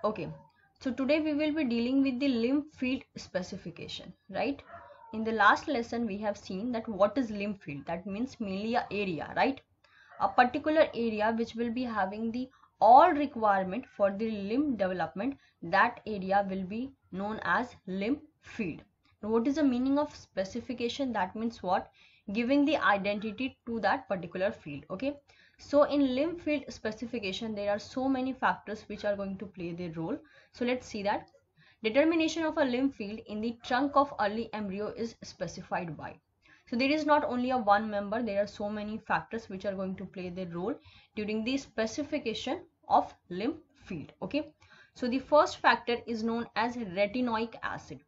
Okay, so today we will be dealing with the lymph field specification, right? In the last lesson we have seen that what is lymph field. That means mainly a area, right? A particular area which will be having the all requirement for the lymph development. That area will be known as lymph field. Now, what is the meaning of specification? That means what? Giving the identity to that particular field. Okay, so in lymph field specification there are so many factors which are going to play their role. So let's see that. Determination of a lymph field in the trunk of early embryo is specified by. So there is not only a one member, there are so many factors which are going to play their role during the specification of lymph field. Okay, so the first factor is known as retinoic acid.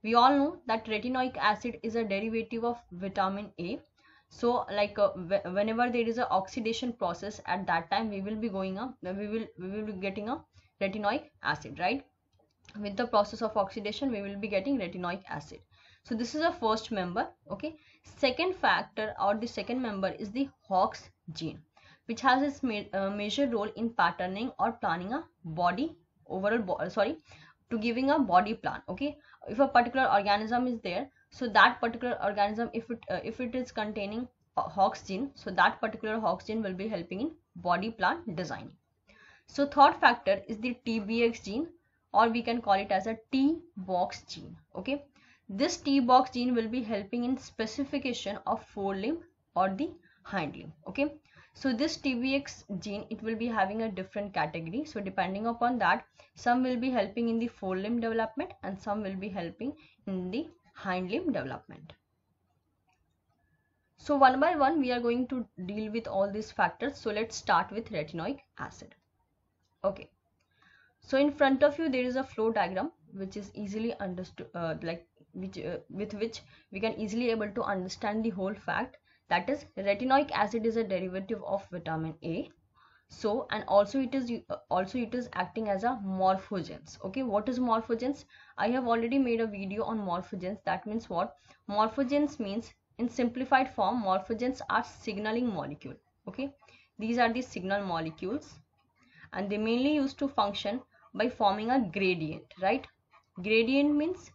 We all know that retinoic acid is a derivative of vitamin A. So like whenever there is a oxidation process, at that time we will be getting a retinoic acid, right? With the process of oxidation we will be getting retinoic acid. So this is a first member. Okay, second factor or the second member is the Hox gene, which has its major role in patterning or planning a body overall to giving a body plan. Okay, if a particular organism is there, so that particular organism, if it is containing Hox gene, so that particular Hox gene will be helping in body plan designing. So third factor is the TBX gene, or we can call it as a T-box gene. Okay, this T-box gene will be helping in specification of forelimb or the hind limb. Okay, so this TBX gene, it will be having a different category. So depending upon that, some will be helping in the forelimb development and some will be helping in the hind limb development. So one by one we are going to deal with all these factors. So let's start with retinoic acid. Okay, so in front of you there is a flow diagram which is easily understood, with which we can easily able to understand the whole fact. That is, retinoic acid is a derivative of vitamin A. So, and also it is acting as a morphogens. Okay, what is morphogens? I have already made a video on morphogens. That means what? Morphogens means, in simplified form, morphogens are signaling molecule. Okay, these are the signal molecules and they mainly used to function by forming a gradient, right? Gradient means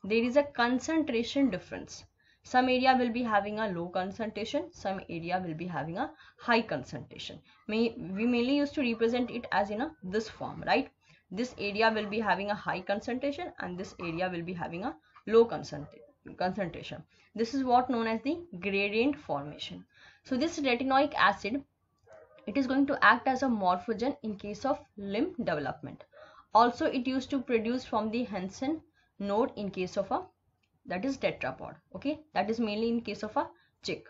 there is a concentration difference. Some area will be having a low concentration, some area will be having a high concentration. We mainly used to represent it as in this form, right? This area will be having a high concentration and this area will be having a low concentration. This is what known as the gradient formation. So this retinoic acid, it is going to act as a morphogen in case of limb development. Also, it used to produce from the Hensen node in case of a, that is, tetrapod. Okay, that is mainly in case of a chick.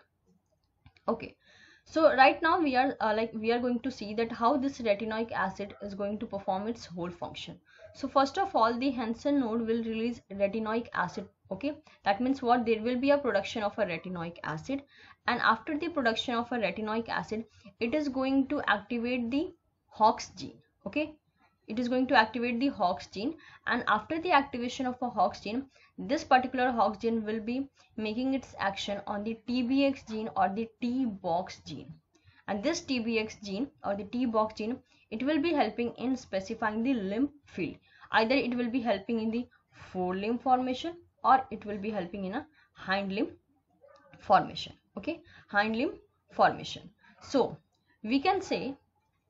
Okay, so right now we are going to see that how this retinoic acid is going to perform its whole function. So first of all, the Hensen node will release retinoic acid. Okay, that means what? There will be a production of a retinoic acid, and after the production of a retinoic acid, it is going to activate the Hox gene. Okay, it is going to activate the Hox gene, and after the activation of a Hox gene, this particular Hox gene will be making its action on the TBX gene or the T-box gene. And this TBX gene or the T-box gene, it will be helping in specifying the limb field. Either it will be helping in the forelimb formation or it will be helping in a hind limb formation. Okay, hind limb formation. So we can say,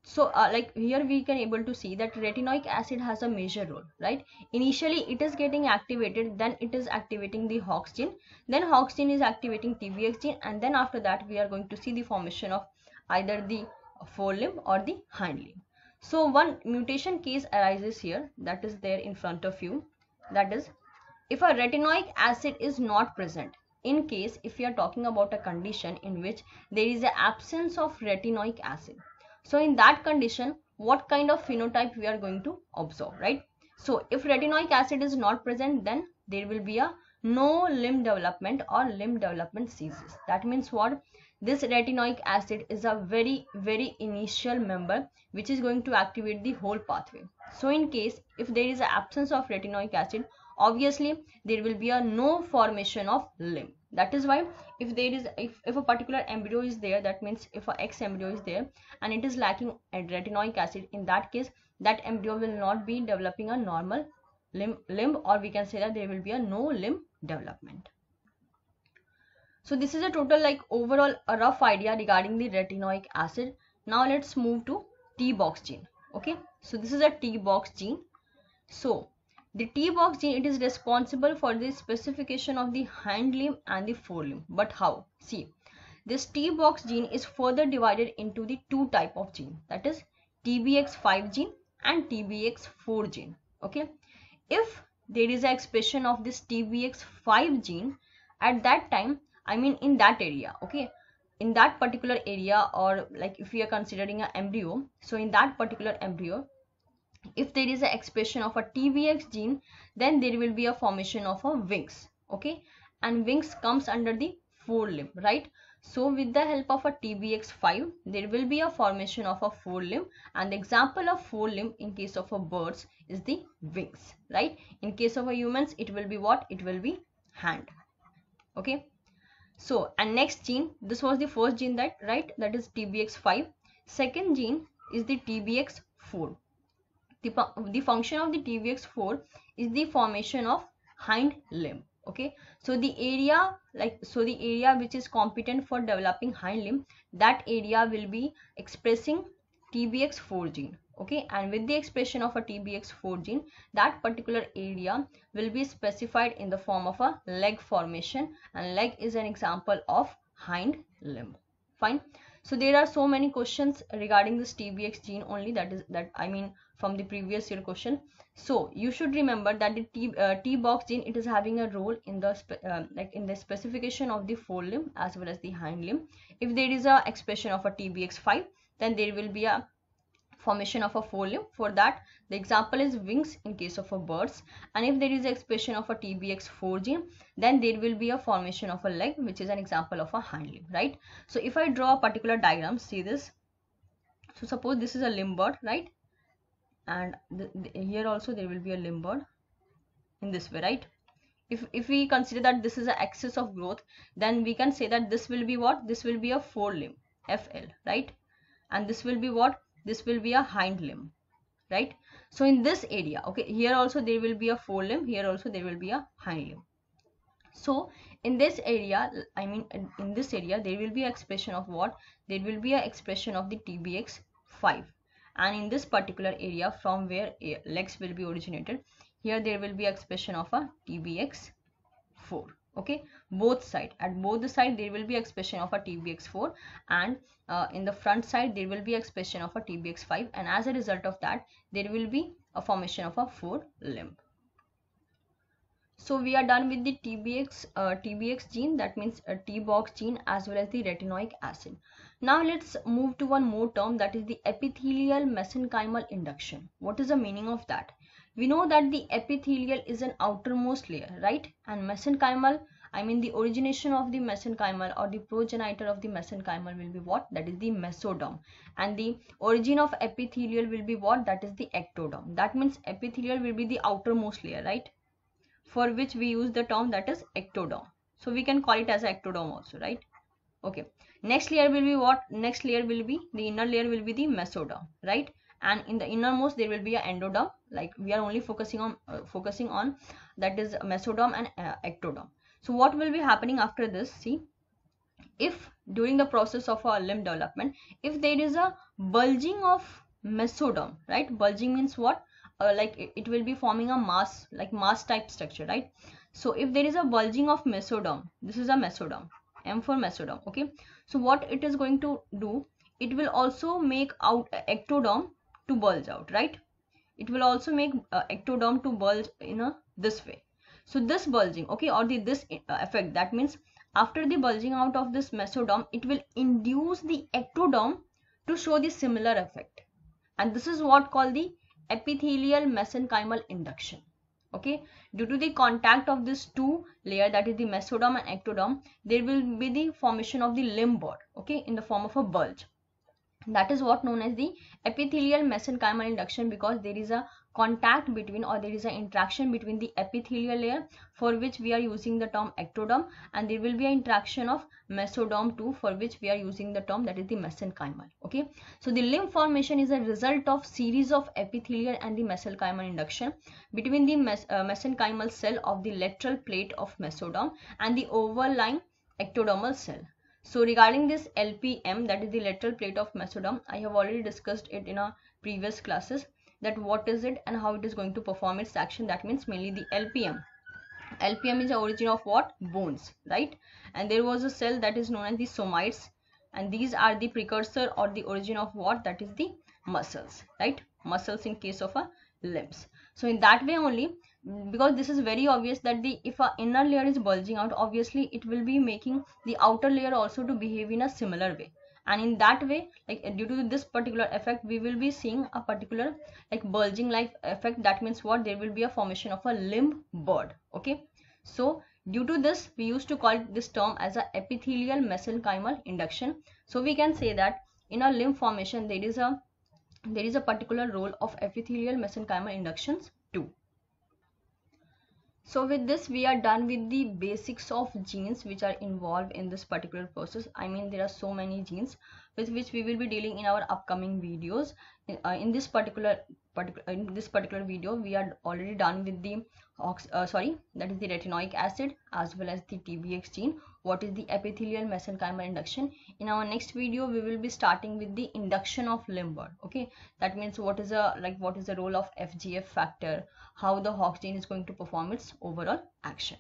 so like here we can able to see that retinoic acid has a major role, right? Initially it is getting activated, then it is activating the Hox gene, then Hox gene is activating TBX gene, and then after that we are going to see the formation of either the forelimb or the hind limb. So one mutation case arises here, that is there in front of you. That is, if a retinoic acid is not present, in case if we are talking about a condition in which there is an absence of retinoic acid, so in that condition, what kind of phenotype we are going to observe, right? So if retinoic acid is not present, then there will be a no limb development or limb development ceases. That means what? This retinoic acid is a very initial member which is going to activate the whole pathway. So in case if there is an absence of retinoic acid, obviously there will be a no formation of limb. That is why if there is, if a particular embryo is there, that means if a X embryo is there and it is lacking retinoic acid, in that case that embryo will not be developing a normal limb, or we can say that there will be a no limb development. So this is a total like overall a rough idea regarding the retinoic acid. Now let's move to T-box gene. Okay, so this is a T-box gene. So the T-box gene, it is responsible for the specification of the hind limb and the forelimb. But how? See, this T-box gene is further divided into the two type of gene, that is TBX5 gene and TBX4 gene. Okay, if there is an expression of this TBX5 gene at that time, I mean in that area, okay, in that particular area, or like if we are considering an embryo, so in that particular embryo, if there is an expression of a TBX gene, then there will be a formation of a wings. Okay, and wings comes under the forelimb, right? So with the help of a TBX5, there will be a formation of a forelimb, and the example of forelimb in case of a birds is the wings, right? In case of a humans, it will be what? It will be hand. Okay, so and next gene, this was the first gene, that right, that is TBX5. Second gene is the TBX4. The function of the TBX4 is the formation of hind limb. Okay, so the area the area which is competent for developing hind limb, that area will be expressing TBX4 gene. Okay, and with the expression of a TBX4 gene, that particular area will be specified in the form of a leg formation, and leg is an example of hind limb. Fine. So there are so many questions regarding this TBX gene only, I mean from the previous year question. So you should remember that the T-box gene, it is having a role in the in the specification of the forelimb as well as the hind limb. If there is a expression of a TBX5, then there will be a formation of a forelimb. For that, the example is wings in case of a birds, and if there is expression of a TBX4 gene, then there will be a formation of a leg, which is an example of a hind limb, right? So if I draw a particular diagram, see this. So suppose this is a limb bird, right? And here also there will be a limb bird in this way, right? If we consider that this is an axis of growth, then we can say that this will be what? This will be a forelimb, FL, right? And this will be what? This will be a hind limb, right? So in this area, okay, here also there will be a forelimb, here also there will be a hind limb. So in this area, I mean in this area, there will be an expression of what? There will be an expression of the TBX5, and in this particular area from where legs will be originated, here there will be expression of a TBX4. Okay, both side, at both the side there will be expression of a TBX4, and in the front side there will be expression of a TBX5, and as a result of that there will be a formation of a forelimb. So we are done with the TBX gene, that means a T-box gene as well as the retinoic acid. Now let's move to one more term, that is the epithelial mesenchymal induction. What is the meaning of that? We know that the epithelial is an outermost layer, right? And mesenchymal, I mean the origination of the mesenchymal or the progenitor of the mesenchymal will be what? That is the mesoderm. And the origin of epithelial will be what? That is the ectoderm. That means epithelial will be the outermost layer, right? For which we use the term that is ectoderm. So we can call it as ectoderm also, right? Okay. Next layer will be what? Next layer will be, the inner layer will be the mesoderm, right? And in the innermost there will be an endoderm. Like we are only focusing on that is mesoderm and ectoderm. So what will be happening after this? See, if during the process of a limb development, if there is a bulging of mesoderm, right? Bulging means what? Like it will be forming a mass, like mass type structure, right? So if there is a bulging of mesoderm, this is a mesoderm, M for mesoderm. Okay, so what it is going to do, it will also make out ectoderm to bulge out, right? It will also make ectoderm to bulge in this way. So this bulging, okay, or this effect, that means after the bulging out of this mesoderm, it will induce the ectoderm to show the similar effect, and this is what called the epithelial mesenchymal induction. Okay, due to the contact of these two layer, that is the mesoderm and ectoderm, there will be the formation of the limb board, okay, in the form of a bulge. That is what known as the epithelial mesenchymal induction, because there is a contact between, or there is an interaction between the epithelial layer, for which we are using the term ectoderm, and there will be an interaction of mesoderm too, for which we are using the term that is the mesenchymal. Okay, so the limb formation is a result of series of epithelial and the mesenchymal induction between the mesenchymal cell of the lateral plate of mesoderm and the overlying ectodermal cell. So regarding this LPM, that is the lateral plate of mesoderm, I have already discussed it in our previous classes, that what is it and how it is going to perform its action. That means mainly the LPM. LPM is the origin of what? Bones, right? And there was a cell that is known as the somites, and these are the precursor or the origin of what? That is the muscles, right? Muscles in case of a limbs. So in that way only, because this is very obvious that the if a inner layer is bulging out, obviously it will be making the outer layer also to behave in a similar way, and in that way, like due to this particular effect, we will be seeing a particular like bulging like effect. That means what? There will be a formation of a limb bird. Okay, so due to this, we used to call this term as a epithelial mesenchymal induction. So we can say that in a limb formation, there is a particular role of epithelial mesenchymal inductions too. So with this, we are done with the basics of genes which are involved in this particular process. I mean, there are so many genes with which we will be dealing in our upcoming videos. In this particular video, we are already done with the that is the retinoic acid as well as the TBX gene. What is the epithelial mesenchymal induction? In our next video, we will be starting with the induction of limb bird. Okay, that means what is the role of FGF factor, how the Hox gene is going to perform its overall action.